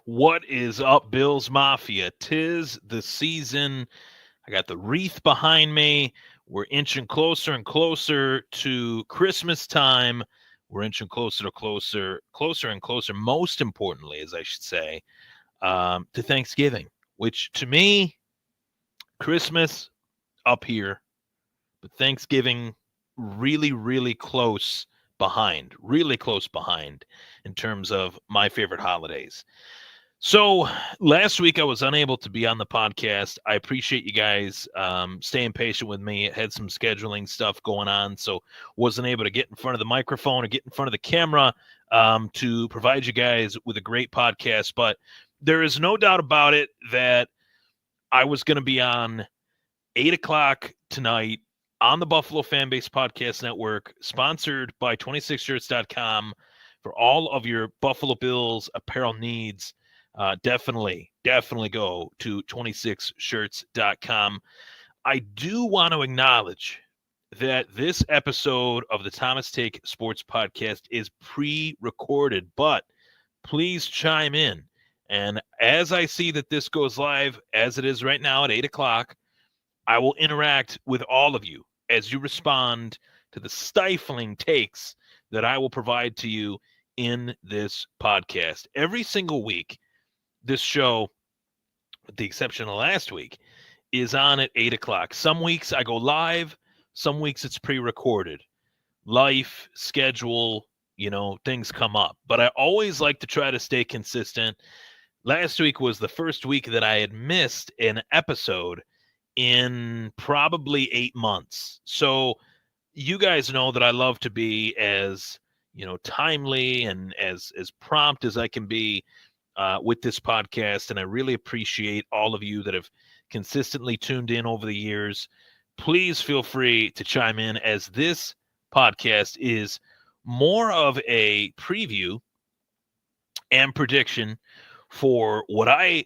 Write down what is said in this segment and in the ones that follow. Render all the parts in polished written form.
What is up, Bills Mafia? Tis the season. I got the wreath behind me. We're inching closer and closer to Christmas time. We're inching closer and closer, most importantly, as I should say, to Thanksgiving, which to me, Christmas up here, but Thanksgiving really close behind in terms of my favorite holidays. So last week I was unable to be on the podcast. I appreciate you guys staying patient with me. I had some scheduling stuff going on, so wasn't able to get in front of the microphone or get in front of the camera to provide you guys with a great podcast. But there is no doubt about it that I was going to be on 8 o'clock tonight on the Buffalo Fanbase Podcast Network, sponsored by 26shirts.com for all of your Buffalo Bills apparel needs. Definitely go to 26shirts.com. I do want to acknowledge that this episode of the Thomas Take Sports Podcast is pre-recorded, but please chime in. And as I see that this goes live, as it is right now at 8 o'clock, I will interact with all of you as you respond to the stifling takes that I will provide to you in this podcast. Every single week, this show, with the exception of last week, is on at 8 o'clock. Some weeks I go live. Some weeks it's pre-recorded. Life, schedule, things come up. But I always like to try to stay consistent. Last week was the first week that I had missed an episode in probably 8 months. So you guys know that I love to be as, timely and as prompt as I can be with this podcast. And I really appreciate all of you that have consistently tuned in over the years. Please feel free to chime in, as this podcast is more of a preview and prediction for what I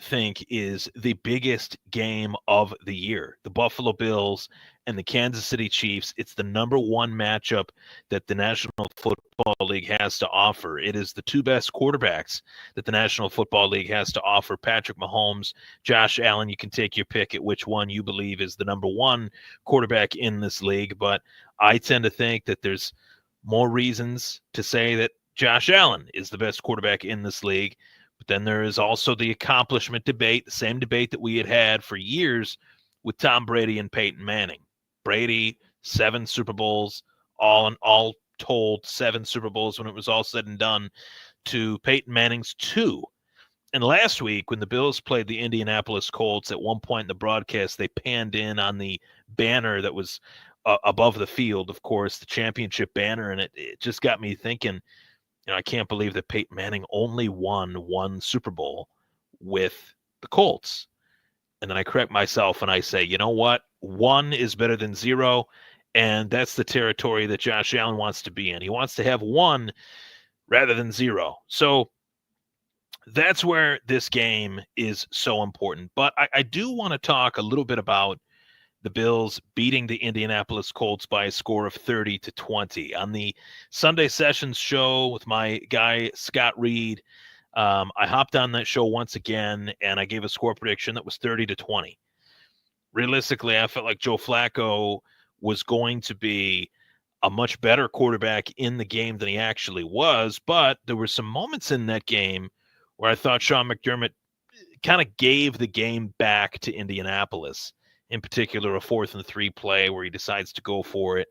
think is the biggest game of the year, the Buffalo Bills and the Kansas City Chiefs. It's the number one matchup that the National Football League has to offer. It is the two best quarterbacks that the National Football League has to offer: Patrick Mahomes, Josh Allen. You can take your pick at which one you believe is the number one quarterback in this league, but I tend to think that there's more reasons to say that Josh Allen is the best quarterback in this league. But then there is also the accomplishment debate, the same debate that we had for years with Tom Brady and Peyton Manning. Brady, 7 Super Bowls, all told, 7 Super Bowls when it was all said and done, to Peyton Manning's 2. And last week, when the Bills played the Indianapolis Colts, at one point in the broadcast, they panned in on the banner that was above the field, of course, the championship banner, and it just got me thinking, I can't believe that Peyton Manning only won 1 Super Bowl with the Colts. And then I correct myself and I say, you know what? 1 is better than 0, and that's the territory that Josh Allen wants to be in. He wants to have 1 rather than 0. So that's where this game is so important. But I do want to talk a little bit about the Bills beating the Indianapolis Colts by a score of 30-20. On the Sunday Sessions show with my guy, Scott Reed, I hopped on that show once again, and I gave a score prediction that was 30-20. Realistically, I felt like Joe Flacco was going to be a much better quarterback in the game than he actually was, but there were some moments in that game where I thought Sean McDermott kind of gave the game back to Indianapolis. In particular, a 4th and 3 play where he decides to go for it,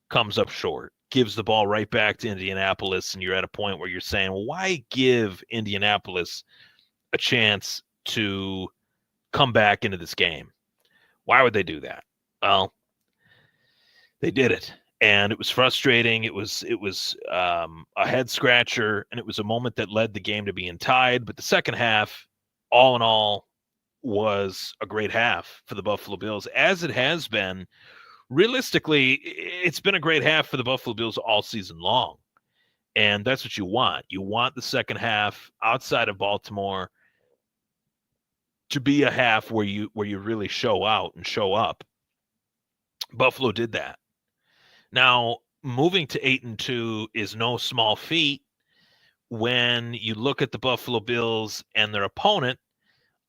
comes up short, gives the ball right back to Indianapolis, and you're at a point where you're saying, well, why give Indianapolis a chance to come back into this game? Why would they do that? Well, they did it, and it was frustrating. It was a head scratcher, and it was a moment that led the game to being tied. But the second half, all in all, was a great half for the Buffalo Bills, as it has been. Realistically, it's been a great half for the Buffalo Bills all season long, and that's what you want. You want the second half outside of Baltimore to be a half where you really show out and show up. Buffalo did that. Now, moving to 8-2 is no small feat. when you look at the Buffalo Bills and their opponent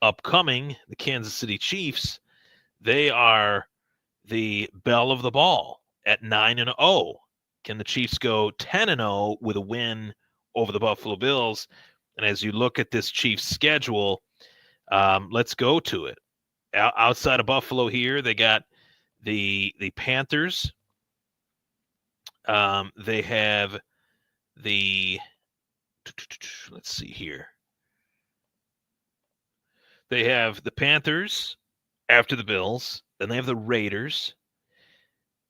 upcoming, the Kansas City Chiefs, they are the belle of the ball at 9-0. Can the Chiefs go 10-0 with a win over the Buffalo Bills? And as you look at this Chiefs schedule, let's go to it. Outside of Buffalo here, they got the Panthers. They have let's see here. They have the Panthers after the Bills. Then they have the Raiders.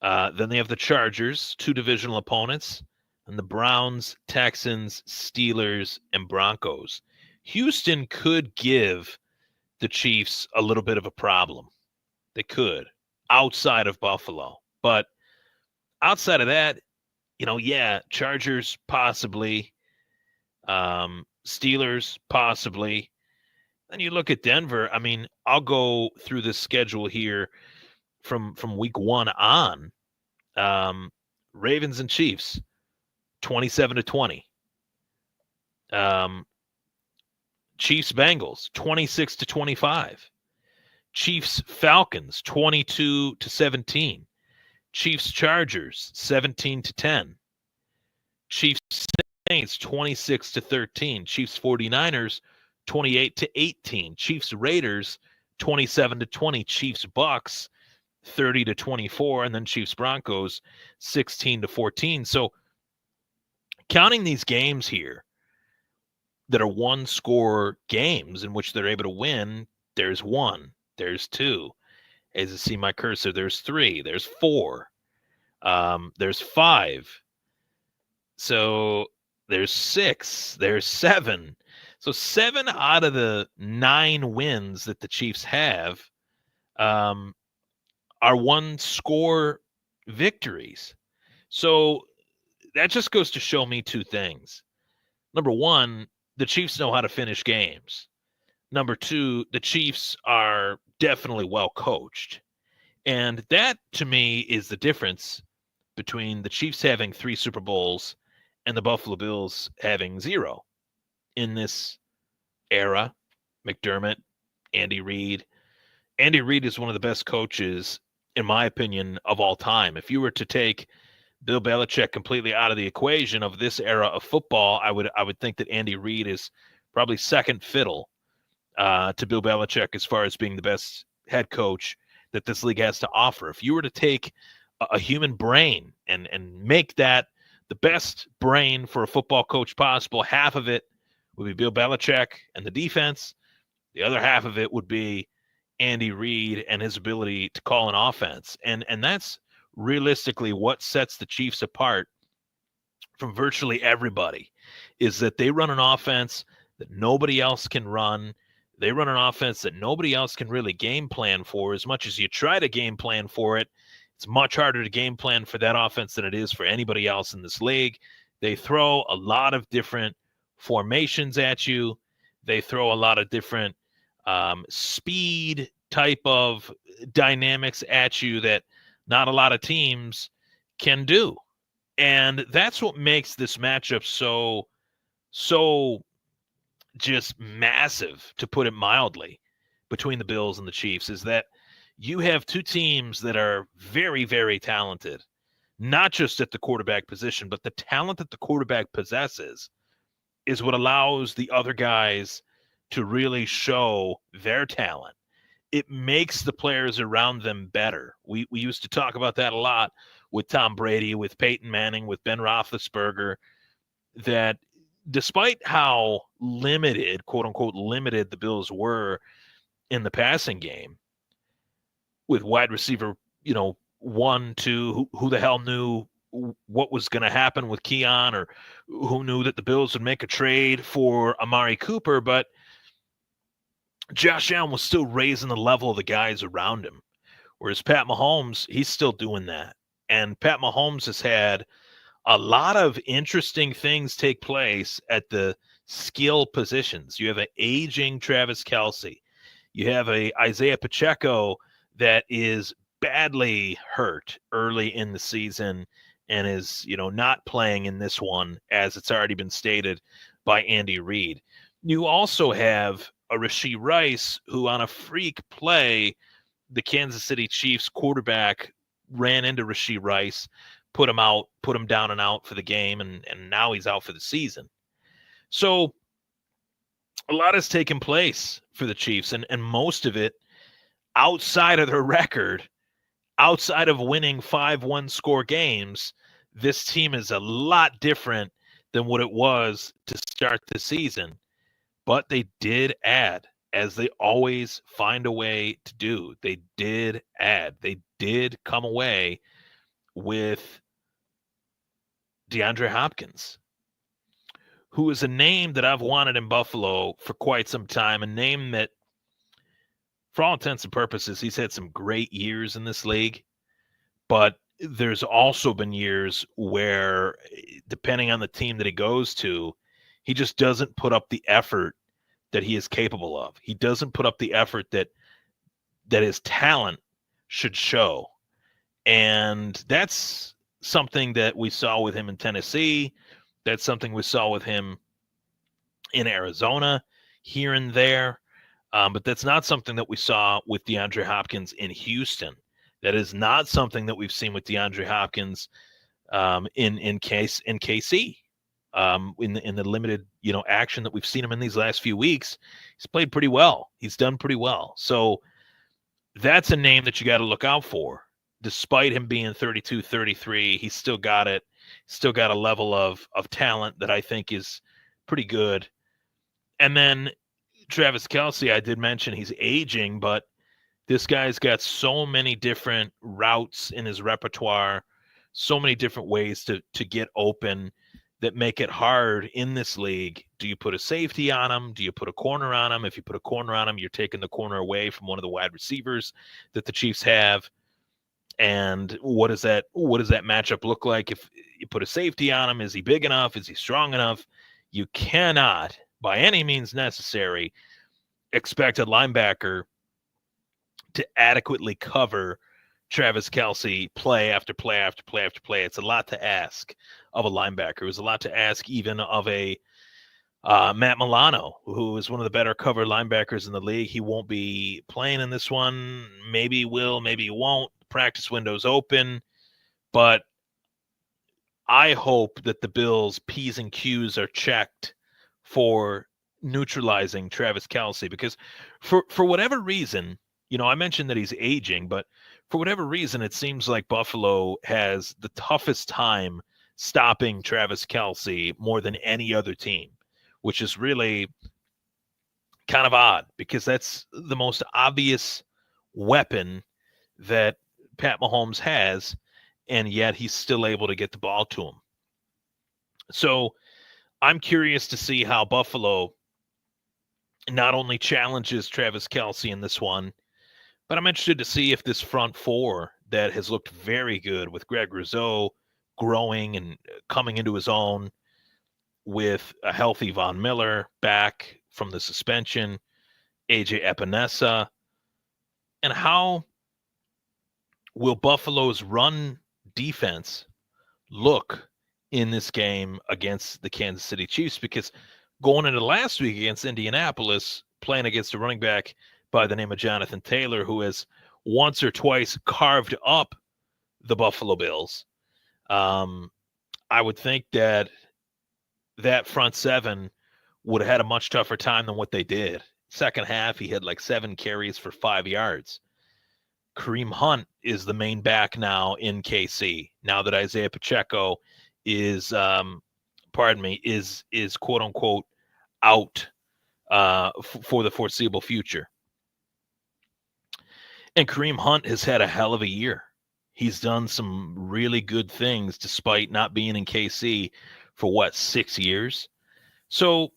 Then they have the Chargers, 2 divisional opponents, and the Browns, Texans, Steelers, and Broncos. Houston could give the Chiefs a little bit of a problem. They could, outside of Buffalo. But outside of that, Chargers possibly, Steelers possibly. Then you look at Denver. I mean, I'll go through this schedule here from week 1 on. Ravens and Chiefs, 27-20. Chiefs Bengals, 26-25. Chiefs Falcons, 22-17. Chiefs Chargers, 17-10. Chiefs Saints, 26-13. Chiefs 49ers, 28-18. Chiefs Raiders, 27-20. Chiefs Bucks, 30-24, and then Chiefs Broncos 16-14. So counting these games here that are 1-score games in which they're able to win, there's 1, there's 2. As you see my cursor, there's 3, there's 4, there's 5. So there's 6, there's 7. So 7 out of the 9 wins that the Chiefs have are 1-score victories. So that just goes to show me 2 things. Number 1, the Chiefs know how to finish games. Number 2, the Chiefs are definitely well coached. And that, to me, is the difference between the Chiefs having 3 Super Bowls and the Buffalo Bills having 0 in this era. McDermott, Andy Reid. Andy Reid is one of the best coaches, in my opinion, of all time. If you were to take Bill Belichick completely out of the equation of this era of football, I would think that Andy Reid is probably second fiddle to Bill Belichick as far as being the best head coach that this league has to offer. If you were to take a human brain and make that the best brain for a football coach possible, half of it would be Bill Belichick and the defense. The other half of it would be Andy Reid and his ability to call an offense. And that's realistically what sets the Chiefs apart from virtually everybody, is that they run an offense that nobody else can run. They run an offense that nobody else can really game plan for. As much as you try to game plan for it, it's much harder to game plan for that offense than it is for anybody else in this league. They throw a lot of different formations at you. They throw a lot of different speed type of dynamics at you that not a lot of teams can do. And that's what makes this matchup so just massive, to put it mildly, between the Bills and the Chiefs, is that you have 2 teams that are very, very talented, not just at the quarterback position, but the talent that the quarterback possesses is what allows the other guys to really show their talent. It makes the players around them better. We used to talk about that a lot with Tom Brady, with Peyton Manning, with Ben Roethlisberger, that despite how limited, quote unquote, limited the Bills were in the passing game, with wide receiver, 1, 2, who the hell knew what was going to happen with Keon, or who knew that the Bills would make a trade for Amari Cooper, but Josh Allen was still raising the level of the guys around him. Whereas Pat Mahomes, he's still doing that. And Pat Mahomes has had a lot of interesting things take place at the skill positions. You have an aging Travis Kelce. You have a Isaiah Pacheco that is badly hurt early in the season and is, not playing in this one, as it's already been stated by Andy Reid. You also have a Rashee Rice, who on a freak play, the Kansas City Chiefs quarterback ran into Rashee Rice, put him down and out for the game, and now he's out for the season. So a lot has taken place for the Chiefs, and most of it outside of their record, outside of winning 5 one-score games. This team is a lot different than what it was to start the season. But they did add, as they always find a way to do. They did add. They did come away with DeAndre Hopkins, who is a name that I've wanted in Buffalo for quite some time, a name that, for all intents and purposes, he's had some great years in this league. But there's also been years where, depending on the team that he goes to, he just doesn't put up the effort that he is capable of. He doesn't put up the effort that his talent should show. And that's something that we saw with him in Tennessee. That's something we saw with him in Arizona, here and there. But that's not something that we saw with DeAndre Hopkins in Houston. That is not something that we've seen with DeAndre Hopkins in KC. In the limited, action that we've seen him in these last few weeks, he's played pretty well. He's done pretty well. So that's a name that you got to look out for. Despite him being 32, 33, he's still got it. Still got a level of talent that I think is pretty good. And then Travis Kelce, I did mention he's aging, but this guy's got so many different routes in his repertoire, so many different ways to get open that make it hard in this league. Do you put a safety on him? Do you put a corner on him? If you put a corner on him, you're taking the corner away from one of the wide receivers that the Chiefs have. And what does that matchup look like? If you put a safety on him, is he big enough? Is he strong enough? You cannot, by any means necessary, expect a linebacker to adequately cover Travis Kelce play after play after play after play. It's a lot to ask of a linebacker. It was a lot to ask even of a Matt Milano, who is one of the better cover linebackers in the league. He won't be playing in this one. Maybe he will, maybe he won't. Practice window's open. But I hope that the Bills' P's and Q's are checked for neutralizing Travis Kelce, because for whatever reason, I mentioned that he's aging, but for whatever reason, it seems like Buffalo has the toughest time stopping Travis Kelce more than any other team, which is really kind of odd, because that's the most obvious weapon that Pat Mahomes has, and yet he's still able to get the ball to him. So I'm curious to see how Buffalo not only challenges Travis Kelce in this one, but I'm interested to see if this front four that has looked very good with Greg Rousseau growing and coming into his own, with a healthy Von Miller back from the suspension, AJ Epinesa, and how will Buffalo's run defense look in this game against the Kansas City Chiefs? Because going into last week against Indianapolis, playing against a running back by the name of Jonathan Taylor, who has once or twice carved up the Buffalo Bills, I would think that front seven would have had a much tougher time than what they did. Second half, he had like 7 carries for 5 yards. Kareem Hunt is the main back now in KC, now that Isaiah Pacheco is quote unquote out for the foreseeable future. And Kareem Hunt has had a hell of a year. He's done some really good things despite not being in KC for 6 years. So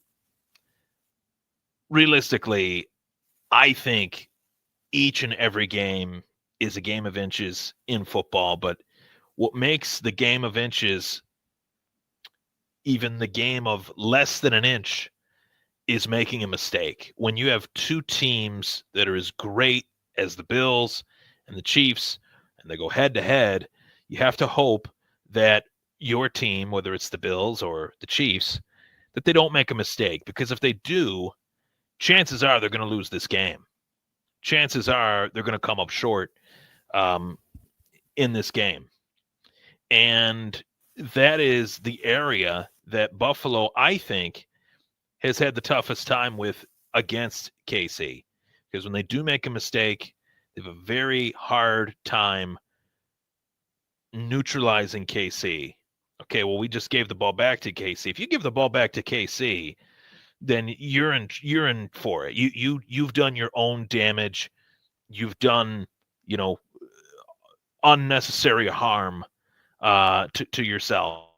realistically, I think each and every game is a game of inches in football, but what makes the game of inches even the game of less than an inch is making a mistake. When you have two teams that are as great as the Bills and the Chiefs, and they go head to head, you have to hope that your team, whether it's the Bills or the Chiefs, that they don't make a mistake. Because if they do, chances are they're going to lose this game. Chances are they're going to come up short in this game. And that is the area that Buffalo, I think, has had the toughest time with against KC. Because when they do make a mistake, they have a very hard time neutralizing KC. Okay, well, we just gave the ball back to KC. If you give the ball back to KC, then you're in for it. You've done your own damage. You've done, unnecessary harm to yourself.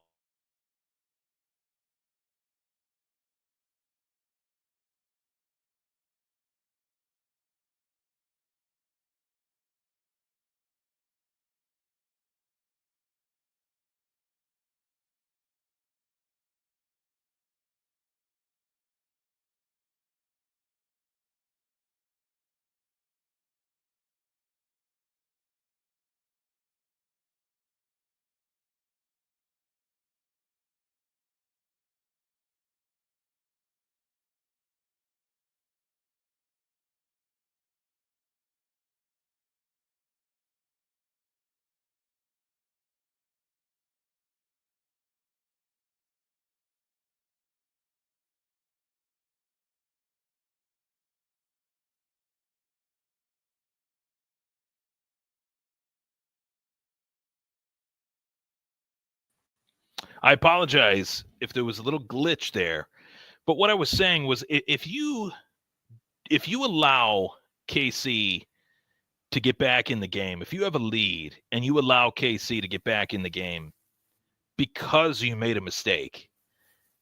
I apologize if there was a little glitch there, but what I was saying was if you allow KC to get back in the game, if you have a lead and you allow KC to get back in the game because you made a mistake,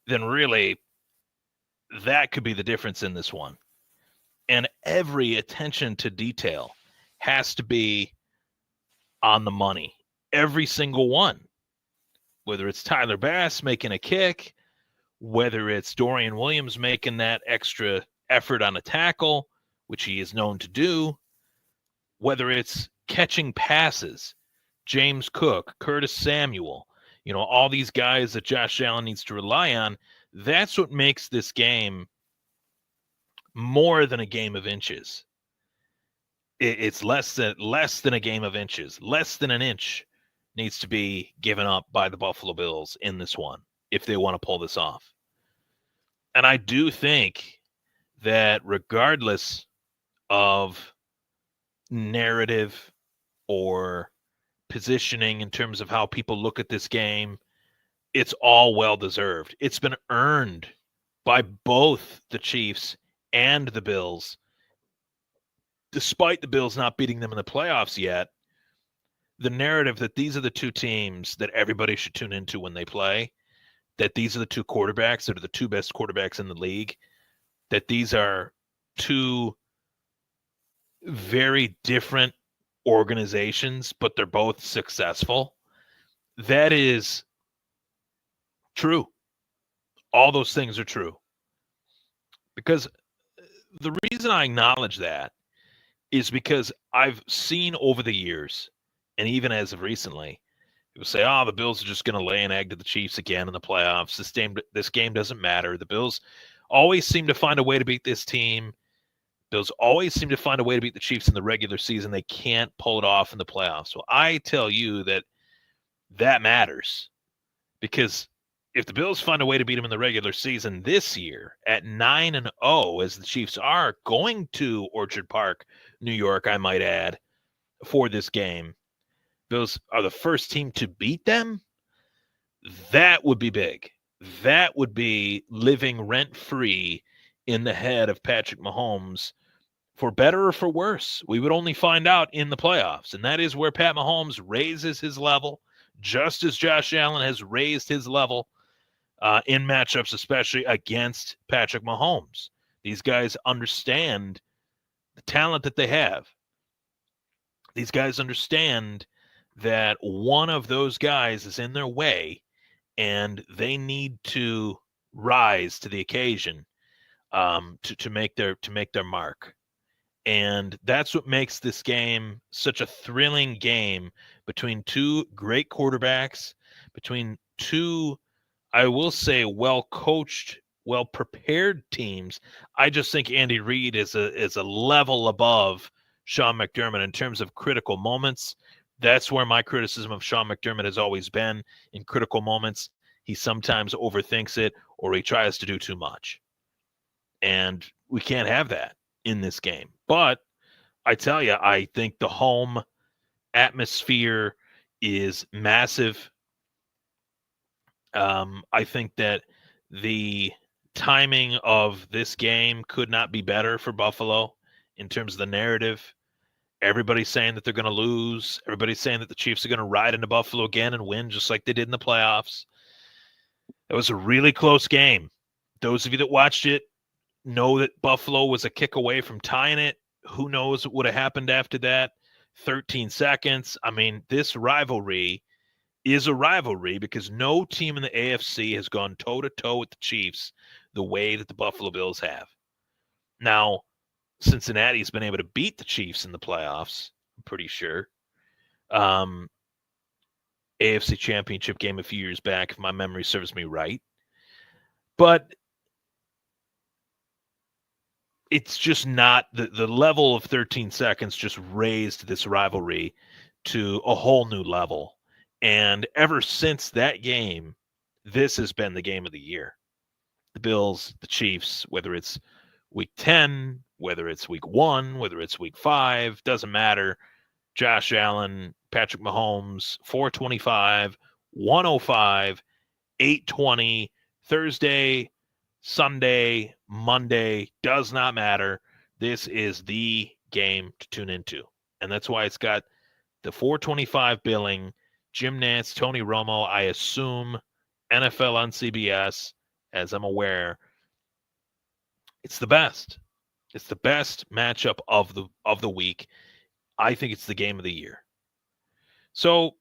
then really that could be the difference in this one. And every attention to detail has to be on the money. Every single one. Whether it's Tyler Bass making a kick, whether it's Dorian Williams making that extra effort on a tackle, which he is known to do, whether it's catching passes, James Cook, Curtis Samuel, all these guys that Josh Allen needs to rely on, that's what makes this game more than a game of inches. It's less than a game of inches. Less than an inch needs to be given up by the Buffalo Bills in this one if they want to pull this off. And I do think that regardless of narrative or positioning in terms of how people look at this game, it's all well-deserved. It's been earned by both the Chiefs and the Bills. Despite the Bills not beating them in the playoffs yet, the narrative that these are the two teams that everybody should tune into when they play, that these are the two quarterbacks that are the two best quarterbacks in the league, that these are two very different organizations, but they're both successful. That is true. All those things are true. Because the reason I acknowledge that is because I've seen over the years, and even as of recently, people say, "Oh, the Bills are just going to lay an egg to the Chiefs again in the playoffs. This game doesn't matter. The Bills always seem to find a way to beat this team. Bills always seem to find a way to beat the Chiefs in the regular season. They can't pull it off in the playoffs." Well, I tell you that matters, because if the Bills find a way to beat them in the regular season this year at 9-0, as the Chiefs are going to Orchard Park, New York, I might add, for this game, Bills are the first team to beat them, that would be big. That would be living rent-free in the head of Patrick Mahomes, for better or for worse. We would only find out in the playoffs, and that is where Pat Mahomes raises his level, just as Josh Allen has raised his level in matchups, especially against Patrick Mahomes. These guys understand the talent that they have. These guys understand that one of those guys is in their way, and they need to rise to the occasion to make their mark. And that's what makes this game such a thrilling game between two great quarterbacks, between two, I will say, well-coached, well-prepared teams. I just think Andy Reid is a level above Sean McDermott in terms of critical moments. That's where my criticism of Sean McDermott has always been. In critical moments, he sometimes overthinks it or he tries to do too much. And we can't have that in this game. But I tell you, I think the home atmosphere is massive. I think that the timing of this game could not be better for Buffalo in terms of the narrative. Everybody's saying that they're going to lose. Everybody's saying that the Chiefs are going to ride into Buffalo again and win just like they did in the playoffs. It was a really close game. Those of you that watched it know that Buffalo was a kick away from tying it. Who knows what would have happened after that? 13 seconds. I mean, this rivalry is a rivalry because no team in the AFC has gone toe-to-toe with the Chiefs the way that the Buffalo Bills have. Now, Cincinnati's been able to beat the Chiefs in the playoffs, I'm pretty sure. AFC Championship game a few years back, if my memory serves me right. But it's just not the level of 13 seconds just raised this rivalry to a whole new level. And ever since that game, this has been the game of the year. The Bills, the Chiefs, whether it's week 10, whether it's week 1, whether it's week 5, doesn't matter. Josh Allen, Patrick Mahomes, 425, 105, 820, Thursday, Sunday, Monday, does not matter. This is the game to tune into. And that's why it's got the 425 billing, Jim Nantz, Tony Romo, I assume, NFL on CBS, as I'm aware. It's the best. It's the best matchup of the week. I think it's the game of the year. So,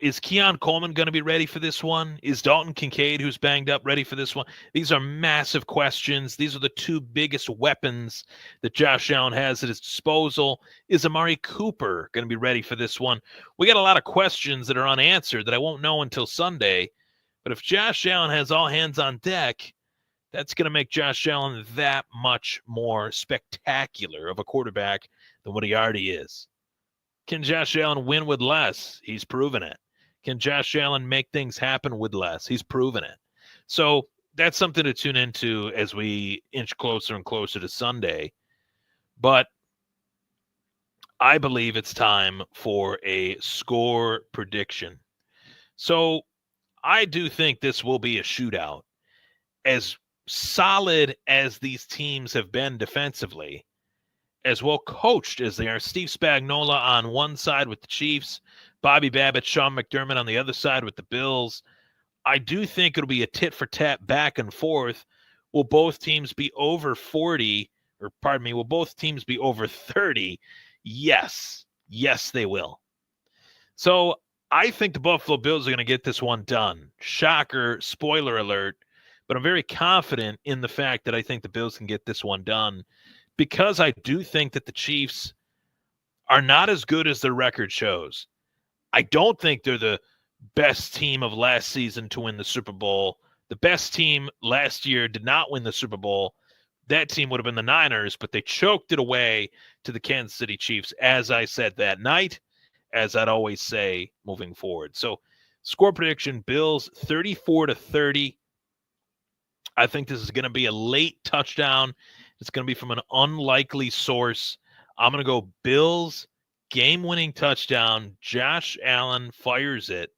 is Keon Coleman going to be ready for this one? Is Dalton Kincaid, who's banged up, ready for this one? These are massive questions. These are the two biggest weapons that Josh Allen has at his disposal. Is Amari Cooper going to be ready for this one? We got a lot of questions that are unanswered that I won't know until Sunday. But if Josh Allen has all hands on deck, that's going to make Josh Allen that much more spectacular of a quarterback than what he already is. Can Josh Allen win with less? He's proven it. Can Josh Allen make things happen with less? He's proven it. So that's something to tune into as we inch closer and closer to Sunday. But I believe it's time for a score prediction. So I do think this will be a shootout. As solid as these teams have been defensively, as well coached as they are, Steve Spagnuolo on one side with the Chiefs, Bobby Babbitt, Sean McDermott on the other side with the Bills, I do think it'll be a tit-for-tat back and forth. Will both teams be over 40, or pardon me, will both teams be over 30? Yes. Yes, they will. So I think the Buffalo Bills are going to get this one done. Shocker, spoiler alert, but I'm very confident in the fact that I think the Bills can get this one done, because I do think that the Chiefs are not as good as their record shows. I don't think they're the best team of last season to win the Super Bowl. The best team last year did not win the Super Bowl. That team would have been the Niners, but they choked it away to the Kansas City Chiefs, as I said that night, as I'd always say moving forward. So score prediction, Bills 34-30. I think this is going to be a late touchdown. It's going to be from an unlikely source. I'm going to go Bills game-winning touchdown. Josh Allen fires it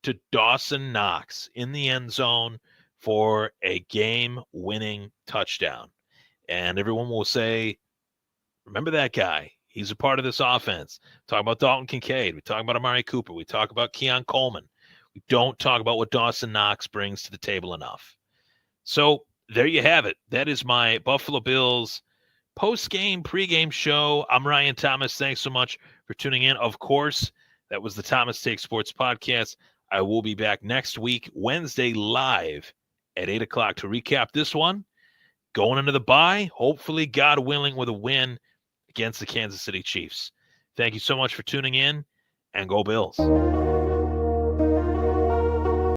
to Dawson Knox in the end zone for a game-winning touchdown. And everyone will say, remember that guy. He's a part of this offense. Talk about Dalton Kincaid. We talk about Amari Cooper. We talk about Keon Coleman. We don't talk about what Dawson Knox brings to the table enough. So there you have it. That is my Buffalo Bills post-game, pre-game show. I'm Ryan Thomas. Thanks so much for tuning in. Of course, that was the Thomas Take Sports podcast. I will be back next week, Wednesday, live at 8 o'clock to recap this one. Going into the bye, hopefully, God willing, with a win against the Kansas City Chiefs. Thank you so much for tuning in, and go Bills.